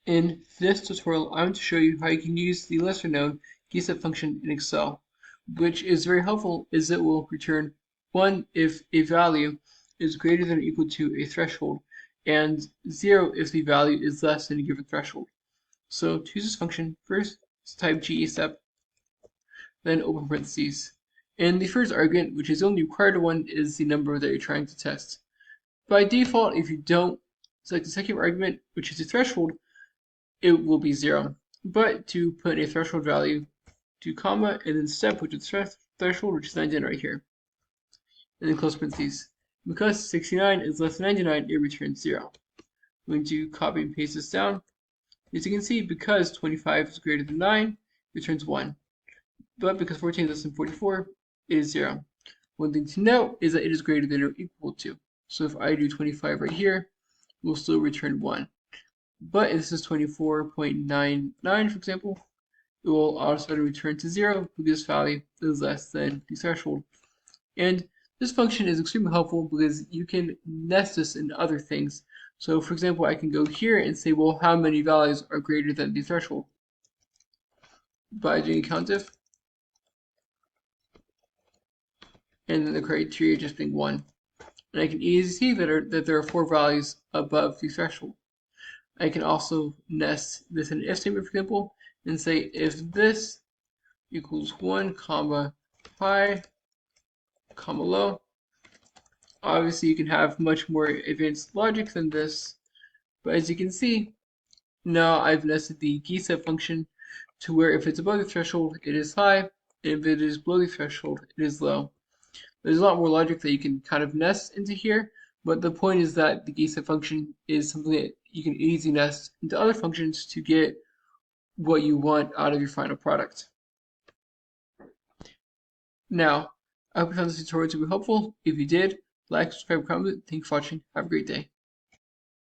In this tutorial, I'm going to show you how you can use the lesser known GESTEP function in Excel, which is very helpful as it will return 1 if a value is greater than or equal to a threshold, and 0 if the value is less than a given threshold. So to use this function, first type GESTEP, then open parentheses. And the first argument, which is the only required one, is the number that you're trying to test. By default, if you don't select the second argument, which is a threshold, it will be 0. But to put a threshold value, do comma, and then step, which is threshold, which is 99 right here. And then close parentheses. Because 69 is less than 99, it returns 0. I'm going to copy and paste this down. As you can see, because 25 is greater than 9, it returns 1. But because 14 is less than 44, it is 0. One thing to note is that it is greater than or equal to. So if I do 25 right here, it will still return 1. But if this is 24.99, for example, it will automatically return to 0 because this value is less than the threshold. And this function is extremely helpful because you can nest this in other things. So for example, I can go here and say, well, how many values are greater than the threshold? By doing COUNTIF, and then the criteria just being 1. And I can easily see that there are 4 values above the threshold. I can also nest this in an if statement, for example, and say if this equals 1 comma high comma low. Obviously, you can have much more advanced logic than this, but as you can see, now I've nested the GESTEP function to where if it's above the threshold, it is high, and if it is below the threshold, it is low. There's a lot more logic that you can kind of nest into here, but the point is that the GESTEP function is something that you can easily nest into other functions to get what you want out of your final product. Now, I hope you found this tutorial to be helpful. If you did, like, subscribe, comment. Thanks for watching. Have a great day.